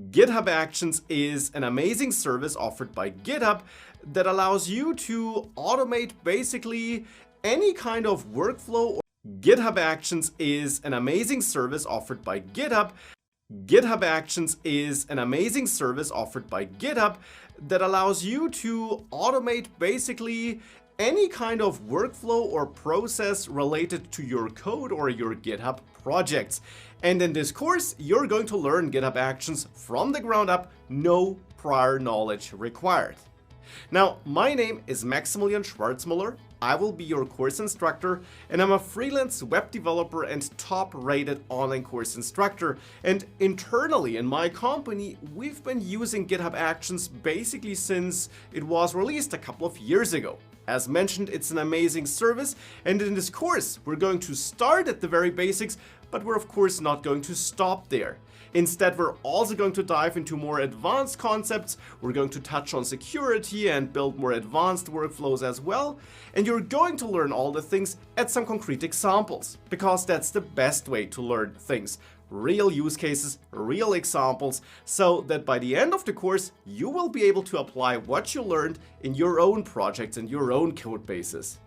GitHub Actions is an amazing service offered by GitHub that allows you to automate basically any kind of workflow. GitHub Actions is an amazing service offered by GitHub. GitHub Actions is an amazing service offered by GitHub that allows you to automate basically any kind of workflow or process related to your code or your GitHub projects. And in this course, you're going to learn GitHub Actions from the ground up, no prior knowledge required. Now, my name is Maximilian Schwarzmuller. I will be your course instructor, and I'm a freelance web developer and top-rated online course instructor. And internally in my company, we've been using GitHub Actions basically since it was released a couple of years ago. As mentioned, it's an amazing service, and in this course, we're going to start at the very basics, but we're of course not going to stop there. Instead, we're also going to dive into more advanced concepts. We're going to touch on security and build more advanced workflows as well. And you're going to learn all the things at some concrete examples, because that's the best way to learn things. Real use cases, real examples, so that by the end of the course, you will be able to apply what you learned in your own projects and your own code bases.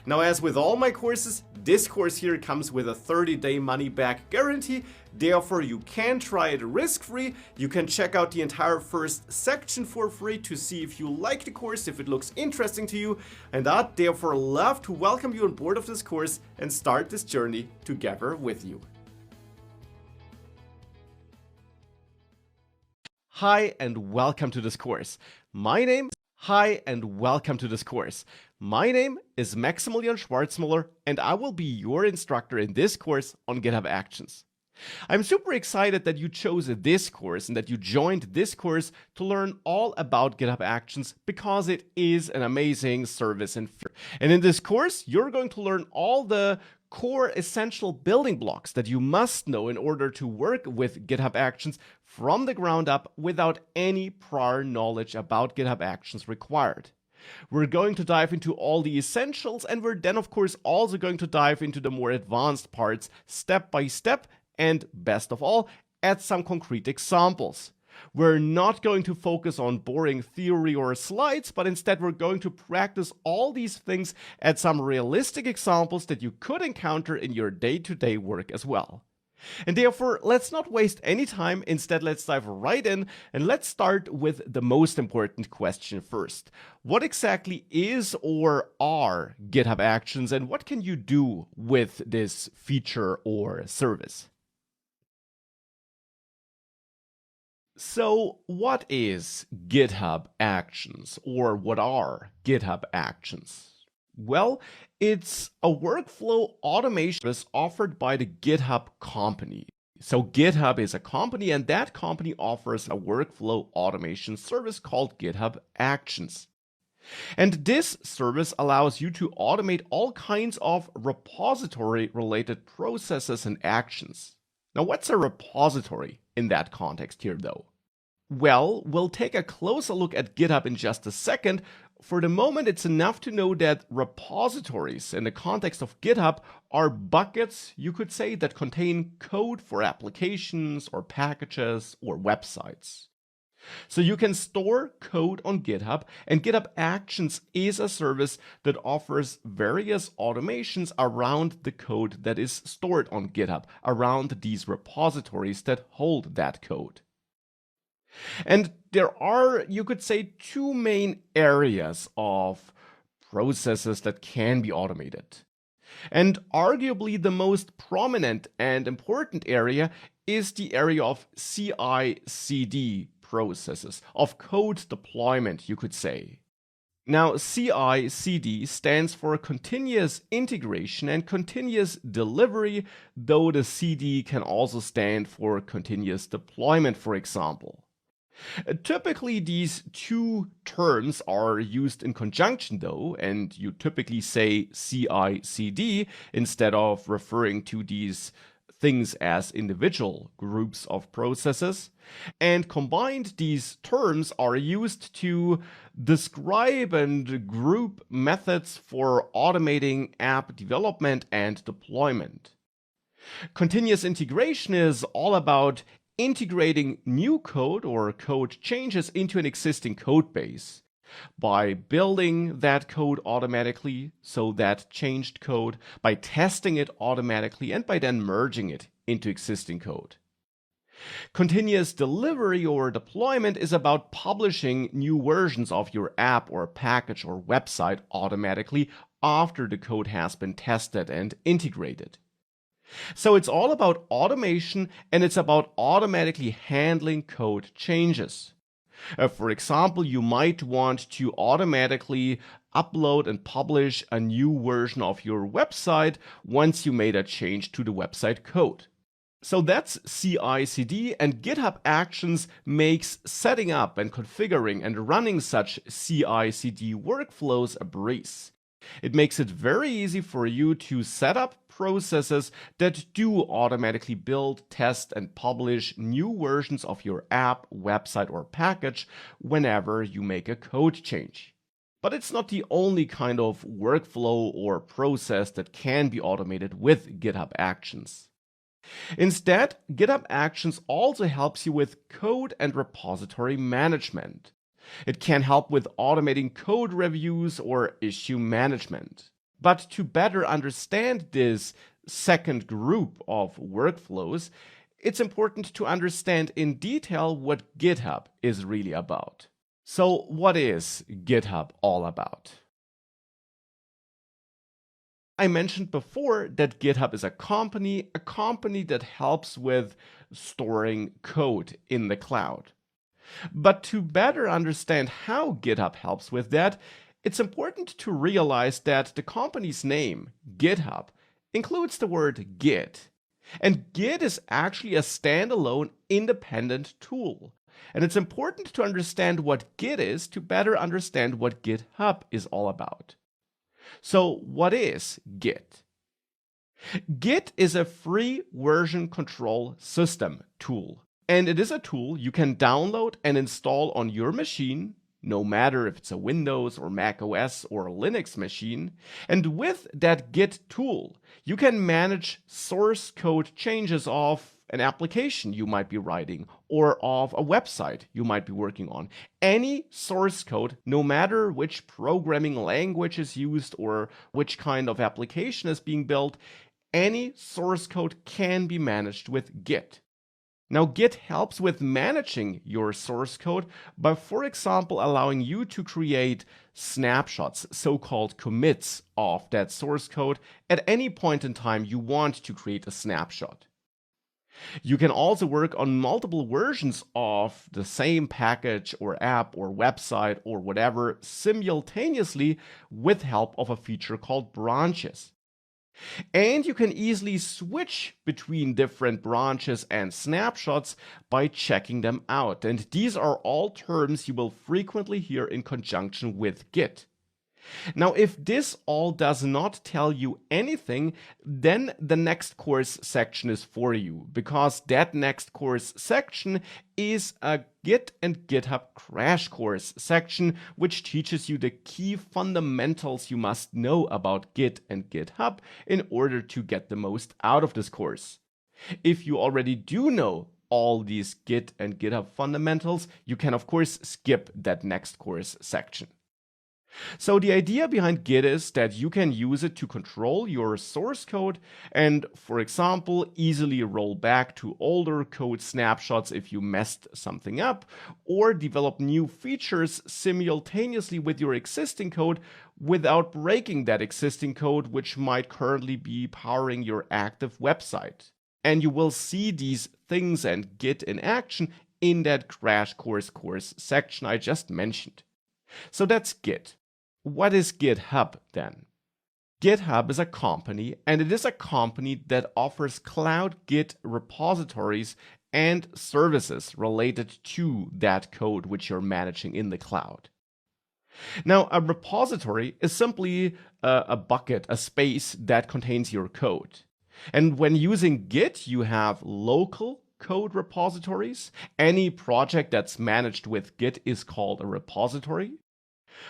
Now, as with all my courses, this course here comes with a 30-day money-back guarantee. Therefore, you can try it risk-free. You can check out the entire first section for free to see if you like the course, if it looks interesting to you. And I'd therefore love to welcome you on board of this course and start this journey together with you. Hi and welcome to this course. My name is Maximilian Schwarzmuller, and I will be your instructor in this course on GitHub Actions. I'm super excited that you chose this course and that you joined this course to learn all about GitHub Actions, because it is an amazing service. And in this course, you're going to learn all the core essential building blocks that you must know in order to work with GitHub Actions from the ground up without any prior knowledge about GitHub Actions required. We're going to dive into all the essentials, and we're then of course also going to dive into the more advanced parts step by step, and best of all, add some concrete examples. We're not going to focus on boring theory or slides, but instead we're going to practice all these things at some realistic examples that you could encounter in your day-to-day work as well. And therefore, let's not waste any time. Instead, let's dive right in, and let's start with the most important question first. What exactly is or are GitHub Actions, and what can you do with this feature or service? So what is GitHub Actions, or what are GitHub Actions? Well, it's a workflow automation service offered by the GitHub company. So GitHub is a company, and that company offers a workflow automation service called GitHub Actions. And this service allows you to automate all kinds of repository-related processes and actions. Now, what's a repository in that context here, though? Well, we'll take a closer look at GitHub in just a second. For the moment, it's enough to know that repositories in the context of GitHub are buckets, you could say, that contain code for applications or packages or websites. So you can store code on GitHub, and GitHub Actions is a service that offers various automations around the code that is stored on GitHub, around these repositories that hold that code. And there are, you could say, two main areas of processes that can be automated. And arguably the most prominent and important area is the area of CI/CD processes, of code deployment, you could say. Now, CI/CD stands for continuous integration and continuous delivery, though the CD can also stand for continuous deployment, for example. Typically, these two terms are used in conjunction, though, and you typically say CI/CD instead of referring to these things as individual groups of processes. And combined, these terms are used to describe and group methods for automating app development and deployment. Continuous integration is all about integrating new code or code changes into an existing code base, by building that code automatically, so that changed code, by testing it automatically, and by then merging it into existing code. Continuous delivery or deployment is about publishing new versions of your app or package or website automatically after the code has been tested and integrated. So it's all about automation, and it's about automatically handling code changes. For example, you might want to automatically upload and publish a new version of your website once you made a change to the website code. So that's CI/CD, and GitHub Actions makes setting up and configuring and running such CI/CD workflows a breeze. It makes it very easy for you to set up processes that do automatically build, test, and publish new versions of your app, website, or package whenever you make a code change. But it's not the only kind of workflow or process that can be automated with GitHub Actions. Instead, GitHub Actions also helps you with code and repository management. It can help with automating code reviews or issue management. But to better understand this second group of workflows, it's important to understand in detail what GitHub is really about. So, what is GitHub all about? I mentioned before that GitHub is a company that helps with storing code in the cloud. But to better understand how GitHub helps with that, it's important to realize that the company's name, GitHub, includes the word Git. And Git is actually a standalone independent tool. And it's important to understand what Git is to better understand what GitHub is all about. So, what is Git? Git is a free version control system tool. And it is a tool you can download and install on your machine, no matter if it's a Windows or Mac OS or a Linux machine. And with that Git tool, you can manage source code changes of an application you might be writing or of a website you might be working on. Any source code, no matter which programming language is used or which kind of application is being built, any source code can be managed with Git. Now, Git helps with managing your source code by, for example, allowing you to create snapshots, so-called commits of that source code at any point in time you want to create a snapshot. You can also work on multiple versions of the same package or app or website or whatever simultaneously with help of a feature called branches. And you can easily switch between different branches and snapshots by checking them out. And these are all terms you will frequently hear in conjunction with Git. Now, if this all does not tell you anything, then the next course section is for you, because that next course section is a Git and GitHub crash course section, which teaches you the key fundamentals you must know about Git and GitHub in order to get the most out of this course. If you already do know all these Git and GitHub fundamentals, you can of course skip that next course section. So the idea behind Git is that you can use it to control your source code and, for example, easily roll back to older code snapshots if you messed something up, or develop new features simultaneously with your existing code without breaking that existing code, which might currently be powering your active website. And you will see these things and Git in action in that crash course section I just mentioned. So that's Git. What is GitHub then? GitHub is a company, and it is a company that offers cloud Git repositories and services related to that code which you're managing in the cloud. Now, a repository is simply a bucket, a space that contains your code. And when using Git, you have local code repositories. Any project that's managed with Git is called a repository.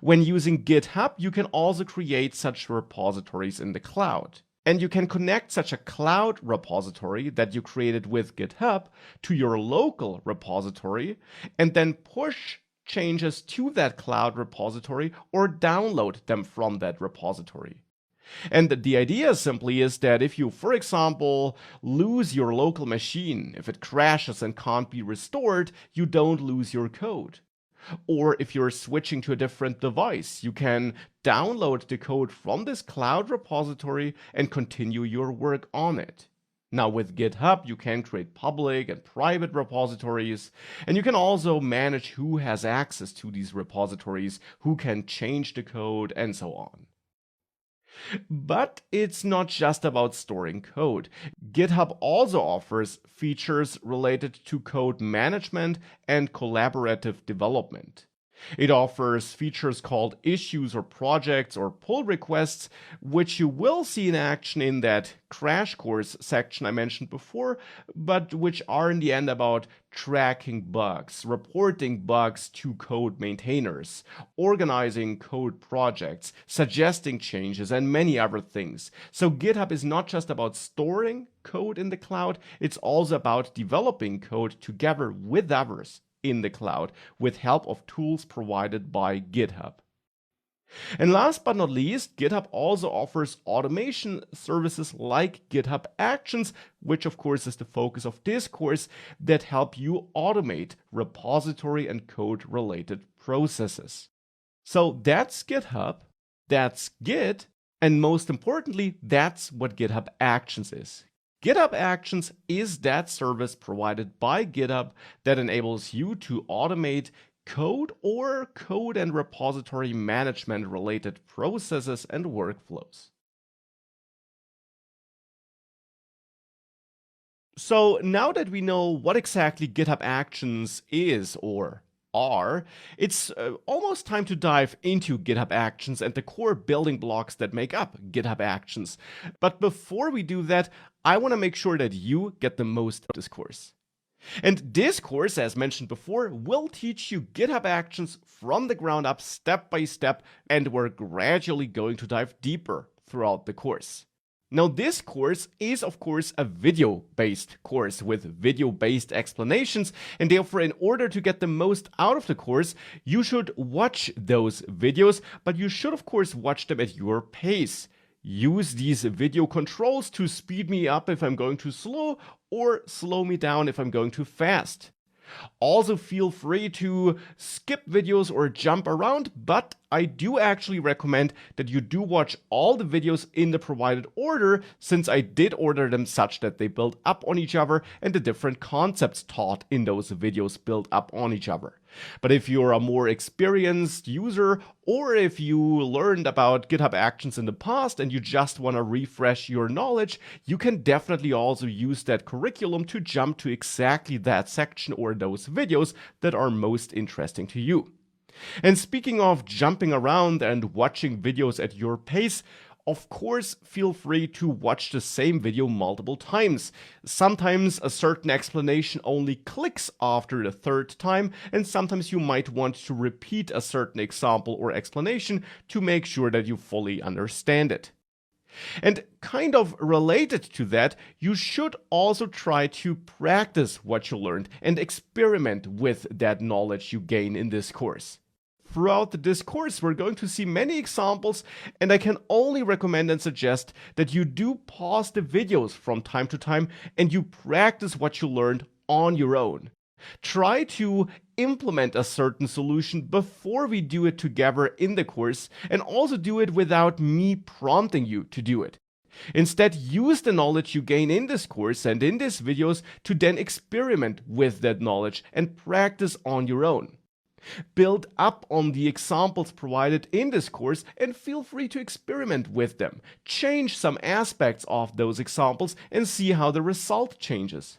When using GitHub, you can also create such repositories in the cloud. And you can connect such a cloud repository that you created with GitHub to your local repository and then push changes to that cloud repository or download them from that repository. And the idea simply is that if you, for example, lose your local machine, if it crashes and can't be restored, you don't lose your code. Or if you're switching to a different device, you can download the code from this cloud repository and continue your work on it. Now with GitHub, you can create public and private repositories, and you can also manage who has access to these repositories, who can change the code, and so on. But it's not just about storing code. GitHub also offers features related to code management and collaborative development. It offers features called issues or projects or pull requests, which you will see in action in that crash course section I mentioned before, but which are in the end about tracking bugs, reporting bugs to code maintainers, organizing code projects, suggesting changes, and many other things. So GitHub is not just about storing code in the cloud, it's also about developing code together with others in the cloud with help of tools provided by GitHub. And last but not least, GitHub also offers automation services like GitHub Actions, which of course is the focus of this course, that help you automate repository and code related processes. So that's GitHub, that's Git, and most importantly, that's what GitHub Actions is. GitHub Actions is that service provided by GitHub that enables you to automate code or code and repository management related processes and workflows. So now that we know what exactly GitHub Actions is or are, it's almost time to dive into GitHub Actions and the core building blocks that make up GitHub Actions. But before we do that, I want to make sure that you get the most of this course. And this course, as mentioned before, will teach you GitHub Actions from the ground up, step by step, and we're gradually going to dive deeper throughout the course. Now, this course is, of course, a video-based course with video-based explanations, and therefore, in order to get the most out of the course, you should watch those videos, but you should, of course, watch them at your pace. Use these video controls to speed me up if I'm going too slow, or slow me down if I'm going too fast. Also, feel free to skip videos or jump around, but I do actually recommend that you do watch all the videos in the provided order, since I did order them such that they build up on each other and the different concepts taught in those videos build up on each other. But if you're a more experienced user, or if you learned about GitHub Actions in the past and you just want to refresh your knowledge, you can definitely also use that curriculum to jump to exactly that section or those videos that are most interesting to you. And speaking of jumping around and watching videos at your pace, of course, feel free to watch the same video multiple times. Sometimes a certain explanation only clicks after the third time, and sometimes you might want to repeat a certain example or explanation to make sure that you fully understand it. And kind of related to that, you should also try to practice what you learned and experiment with that knowledge you gain in this course. Throughout this course, we're going to see many examples, and I can only recommend and suggest that you do pause the videos from time to time and you practice what you learned on your own. Try to implement a certain solution before we do it together in the course, and also do it without me prompting you to do it. Instead, use the knowledge you gain in this course and in these videos to then experiment with that knowledge and practice on your own. Build up on the examples provided in this course and feel free to experiment with them. Change some aspects of those examples and see how the result changes.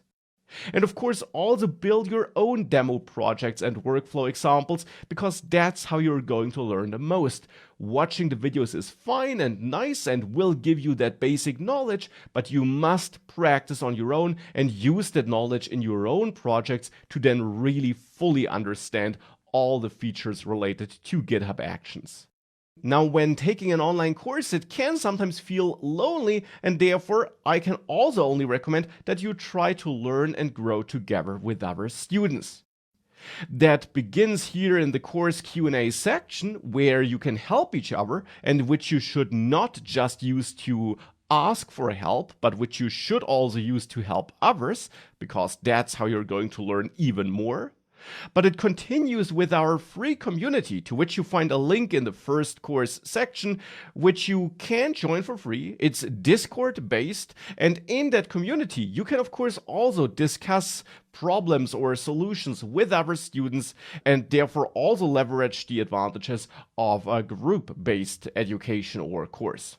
And of course, also build your own demo projects and workflow examples, because that's how you're going to learn the most. Watching the videos is fine and nice and will give you that basic knowledge, but you must practice on your own and use that knowledge in your own projects to then really fully understand all the features related to GitHub Actions. Now, when taking an online course, it can sometimes feel lonely, and therefore I can also only recommend that you try to learn and grow together with other students. That begins here in the course Q&A section, where you can help each other and which you should not just use to ask for help, but which you should also use to help others, because that's how you're going to learn even more. But it continues with our free community, to which you find a link in the first course section, which you can join for free. It's Discord based, and in that community, you can of course also discuss problems or solutions with other students, and therefore also leverage the advantages of a group-based education or course.